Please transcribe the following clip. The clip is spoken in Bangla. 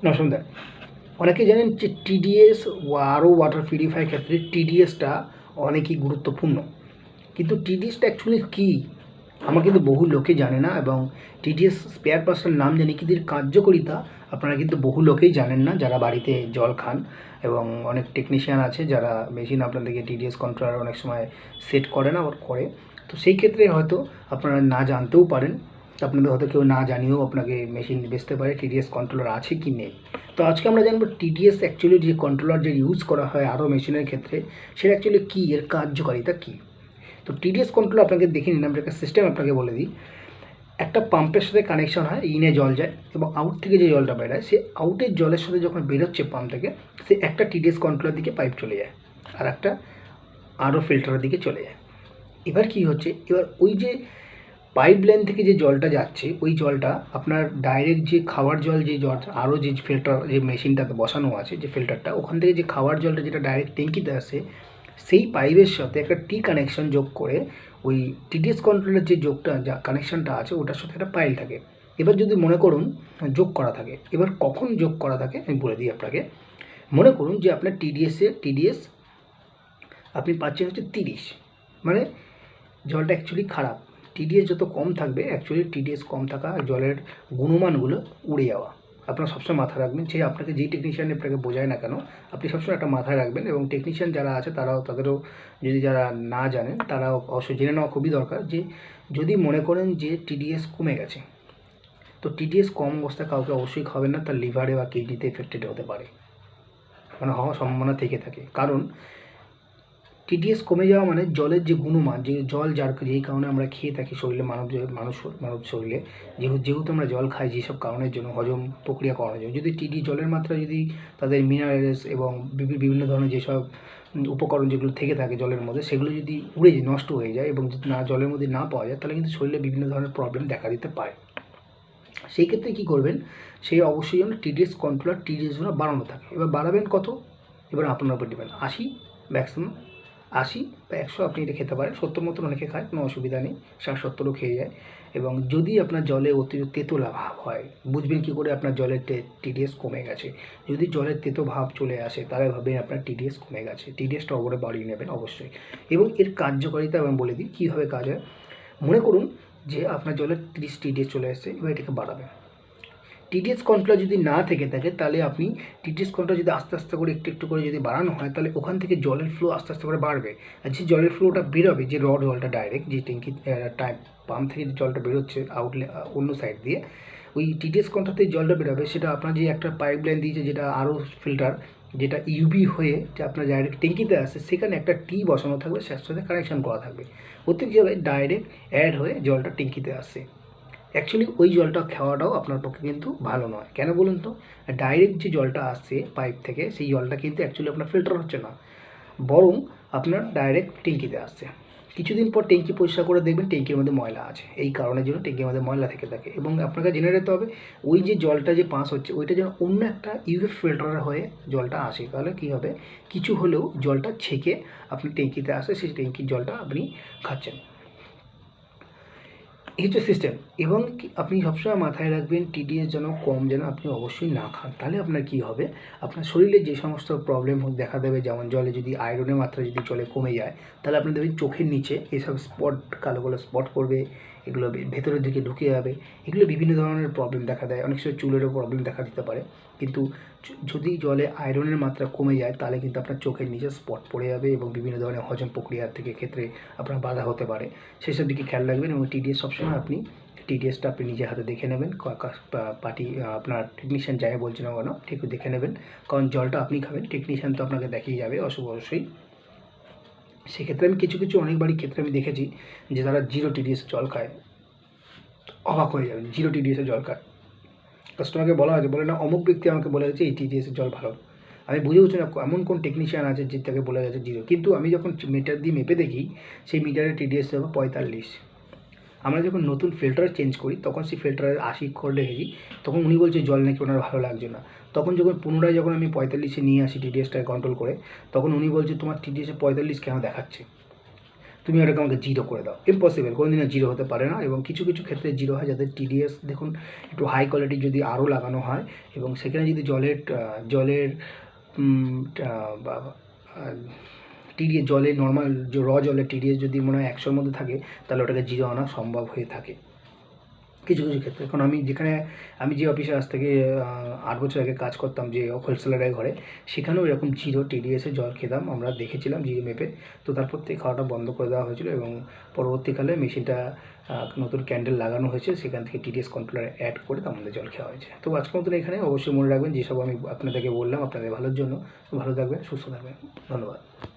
নমস্কার। অনেকে জানেন যে টিডিএস আরও ওয়াটার পিউরিফায়ার ক্ষেত্রে টিডিএসটা অনেকই গুরুত্বপূর্ণ, কিন্তু টিডিএসটা অ্যাকচুয়ালি কী আমার কিন্তু বহু লোকে জানে না, এবং টিডিএস স্পেয়ার পার্টসের নাম জানি, কিন্তু এর কার্যকারিতা আপনারা কিন্তু বহু লোকেই জানেন না যারা বাড়িতে জল খান। এবং অনেক টেকনিশিয়ান আছে যারা মেশিন আপনাদেরকে টিডিএস কন্ট্রোলার অনেক সময় সেট করে না, আবার করে। তো সেই ক্ষেত্রে হয়তো আপনারা না জানতেও পারেন, আপনাদের হয়তো কেউ না জানিয়েও আপনাকে মেশিন বেচতে পারে টিডিএস কন্ট্রোলার আছে কি নেই। তো আজকে আমরা জানবো টিডিএস অ্যাকচুয়ালি যে কন্ট্রোলার যে ইউজ করা হয় আরও মেশিনের ক্ষেত্রে, সেটা অ্যাকচুয়ালি কী, এর কার্যকারিতা কী। তো টিডিএস কন্ট্রোলার আপনাকে দেখে নিন, আমরা একটা সিস্টেম আপনাকে বলে দিই। একটা পাম্পের সাথে কানেকশন হয়, ইনে জল যায় এবং আউট থেকে যে জলটা বেরোয়, সে আউটের জলের সাথে যখন বেরোচ্ছে পাম্প থেকে, সে একটা টিডিএস কন্ট্রোলার দিকে পাইপ চলে যায়, আর একটা আরও ফিল্টারের দিকে চলে যায়। এবার কি হচ্ছে, এবার ওই যে পাইপ লাইন থেকে যে জলটা যাচ্ছে, ওই জলটা আপনার ডাইরেক্ট যে খাওয়ার জল, যে জল আরও যে ফিল্টার যে মেশিনটাতে বসানো আছে যে ফিল্টারটা, ওখান থেকে যে খাওয়ার জলটা যেটা ডাইরেক্ট ট্যাঙ্কিতে আসে, সেই পাইপের সাথে একটা টি কানেকশন যোগ করে ওই টিডিএস কন্ট্রোলের যে যোগটা যা কানেকশনটা আছে ওটার সাথে একটা পাইল থাকে। এবার যদি মনে করুন যোগ করা থাকে, এবার কখন যোগ করা থাকে আমি বলে দিই আপনাকে। মনে করুন যে আপনার টিডিএস আপনি পাচ্ছেন হচ্ছে 30, মানে জলটা অ্যাকচুয়ালি খারাপ। টিডিএস যত কম থাকবে, অ্যাকচুয়ালি টিডিএস কম থাকা জলের গুণমানগুলো উড়ে যাওয়া। আপনারা সবসময় মাথায় রাখবেন, যে আপনাকে যেই টেকনিশিয়ান আপনাকে বোঝায় না কেন, আপনি সবসময় একটা মাথায় রাখবেন। এবং টেকনিশিয়ান যারা আছে তাদেরও যদি যারা না জানেন, তারাও অবশ্যই জেনে নেওয়া খুবই দরকার, যে যদি মনে করেন যে টিডিএস কমে গেছে, তো টিডিএস কম অবস্থায় কাউকে অবশ্যই খাবেন না, তার লিভারে বা কিডনিতে এফেক্টেড হতে পারে, মানে হওয়ার সম্ভাবনা থেকে থাকে। কারণ টিডিএস কমে যাওয়া মানে জলের যে গুণমান, যে জল যেই কারণে আমরা খেয়ে থাকি শরীরে, মানব শরীরে যেহেতু আমরা জল খাই যেসব কারণের জন্য, হজম প্রক্রিয়া করানোর জন্য, যদি জলের মাত্রা যদি তাদের মিনারেলস এবং বিভিন্ন ধরনের যেসব উপকরণ যেগুলো থেকে থাকে জলের মধ্যে, সেগুলো যদি উড়ে যায়, নষ্ট হয়ে যায় এবং যদি জলের মধ্যে না পাওয়া যায়, তাহলে কিন্তু শরীরে বিভিন্ন ধরনের প্রবলেম দেখা দিতে পারে। সেই ক্ষেত্রে কী করবেন, সেই অবশ্যই যেন টিডিএস কন্ট্রোলার টিডিএসগুলো বাড়ানো থাকে। এবার বাড়াবেন কত, এবার আপনার উপর ডিপেন্ড। 80 ম্যাক্সিমাম, 80 বা 100 আপনি এটা খেতে পারেন। 70 মতন অনেকে খায়, কোনো অসুবিধা নেই, 60-70ও খেয়ে যায়। এবং যদি আপনার জলে অতিরিক্ত তেঁতুলা ভাব হয়, বুঝবেন কী করে আপনার জলের টিডিএস কমে গেছে। যদি জলের তেতো ভাব চলে আসে, তাহলে ভাববেন আপনার টিডিএস কমে গেছে। টিডিএসটা ওপরে বাড়িয়ে নেবেন অবশ্যই। এবং এর কার্যকারিতা আমি বলে দিই কীভাবে কাজ হয়। মনে করুন যে আপনার জলের 30 টিডিএস চলে এসেছে, এবার এটাকে বাড়াবেন। টিডিএস কন্ট্রোল যদি না থেকে থাকে, তাহলে আপনি টিডিএস কন্ট্রোল যদি আস্তে আস্তে করে একটু করে যদি বাড়ানো হয়, তাহলে ওখান থেকে জলের ফ্লো আস্তে আস্তে করে বাড়বে। আর যে জলের ফ্লোটা বেরোবে, যে জলটা ডাইরেক্ট যে ট্যাঙ্কি পাম্প থেকে যে জলটা বেরোচ্ছে অন্য সাইড দিয়ে, ওই টিডিএস কন্ট্রোল জলটা বেরোবে, সেটা আপনার যে একটা পাইপ লাইন দিয়েছে, যেটা আরও ফিল্টার, যেটা ইউবি হয়ে যে আপনার ডাইরেক্ট ট্যাঙ্কিতে আসে, সেখানে একটা টি বসানো থাকবে, সাথে সাথে কানেকশন করা থাকবে। ওতে কী হবে, ডাইরেক্ট অ্যাড হয়ে জলটা ট্যাঙ্কিতে আসে। অ্যাকচুয়ালি ওই জলটা খাওয়াটাও আপনার পক্ষে কিন্তু ভালো নয়। কেন বলুন তো, ডাইরেক্ট যে জলটা আসছে পাইপ থেকে, সেই জলটা কিন্তু অ্যাকচুয়ালি আপনার ফিল্টার হচ্ছে না, বরং আপনার ডাইরেক্ট ট্যাঙ্কিতে আসছে। কিছুদিন পর ট্যাঙ্কি পরিষ্কার করে দেখবেন ট্যাঙ্কির মধ্যে ময়লা আছে। এই কারণের জন্য ট্যাঙ্কির মধ্যে ময়লা থেকে থাকে। এবং আপনাকে জেনে রাখতে হবে, ওই যে জলটা যে পাস হচ্ছে, ওইটা যেন অন্য একটা ইউএফ ফিল্টার হয়ে জলটা আসে। তাহলে কী হবে, কিছু হলেও জলটা ছেঁকে আপনি ট্যাঙ্কিতে আসে, সেই ট্যাঙ্কির জলটা আপনি খাচ্ছেন। এই হচ্ছে সিস্টেম। এবং আপনি সবসময় মাথায় রাখবেন, টিডিএস যেন কম যেন আপনি অবশ্যই না খান। তাহলে আপনার কী হবে, আপনার শরীরে যে সমস্ত প্রবলেম দেখা দেবে, যেমন জলে যদি আয়রনের মাত্রা যদি জলে কমে যায়, তাহলে আপনি দেখবেন চোখের নিচে এসব স্পট, কালো কালো স্পট পড়বে, এগুলো ভেতরের দিকে ঢুকে যাবে। এগুলো বিভিন্ন ধরনের প্রবলেম দেখা দেয়, অনেক সময় চুলেরও প্রবলেম দেখা দিতে পারে। কিন্তু যদি জলে আয়রনের মাত্রা কমে যায়, তাহলে কিন্তু আপনার চোখের নিচে স্পট পড়ে যাবে এবং বিভিন্ন ধরনের হজম প্রক্রিয়ার থেকে ক্ষেত্রে আপনার বাধা হতে পারে। সেসব দিকে খেয়াল রাখবেন। এবং টিডিএস সবসময় আপনি টিডিএসটা আপনি নিজের হাতে দেখে নেবেন, আপনার টেকনিশিয়ান যাই বলছে না কেন, ঠিক দেখে নেবেন। কারণ জলটা আপনি খাবেন, টেকনিশিয়ান তো আপনাকে দেখিয়ে যাবে অবশ্যই। সেক্ষেত্রে আমি কিছু অনেকবারই ক্ষেত্রে আমি দেখেছি যে তারা 0 টিডিএস জল খায়, অবাক হয়ে যাবেন, 0 টিডিএসের জল খায়। কাস্টমারকে বলা হয়েছে, বলে না অমুক ব্যক্তি আমাকে বলে গেছে এই টিডিএসের জল ভালো। আমি বুঝে উঠছি না এমন কোন টেকনিশিয়ান আছে যে তাকে বলে গেছে 0, কিন্তু আমি যখন মিটার দিয়ে মেপে দেখি, সেই মিটারের টিডিএস হবে 45। আমরা যখন নতুন ফিল্টার চেঞ্জ করি, তখন সেই ফিল্টারের 80 করে রেখেছি, তখন উনি বলছে জল নাকি ওনার ভালো লাগছে না। তখন যখন পুনরায় যখন আমি 45-এ নিয়ে আসি টিডিএসটাকে কন্ট্রোল করে, তখন উনি বলছে তোমার টিডিএসে 45 কেন দেখাচ্ছে। তুমি ওটাকে আমাকে জিরো করে দাও। ইম্পসিবল, কোনোদিনও জিরো হতে পারে না। এবং কিছু কিছু ক্ষেত্রে জিরো হয়, যাদের টিডিএস দেখুন একটু হাই কোয়ালিটির যদি আরও লাগানো হয় এবং সেখানে যদি জলের টিডিএস জলে নর্মাল যে জলের টিডিএস যদি মনে হয় 100-র মধ্যে থাকে, তাহলে ওটাকে জিরো আনা সম্ভব হয়ে থাকে কিছু কিছু ক্ষেত্রে। এখন আমি যে অফিসে আজ থেকে 8 বছর আগে কাজ করতাম, যে হোলসেলারের ঘরে, সেখানেও এরকম জিরো টিডিএসে জল খেতাম, আমরা দেখেছিলাম জিরো মেপে। তো তারপর থেকে খাওয়াটা বন্ধ করে দেওয়া হয়েছিল এবং পরবর্তীকালে মেশিনটা নতুন ক্যান্ডেল লাগানো হয়েছে, সেখান থেকে টিডিএস কন্ট্রোলার অ্যাড করে আমাদের জল খাওয়া হয়েছে। তো আজকের মতন এখানে অবশ্যই মনে রাখবেন যেসব আমি আপনাদেরকে বললাম আপনাদের ভালোর জন্য। ভালো থাকবেন, সুস্থ থাকবেন, ধন্যবাদ।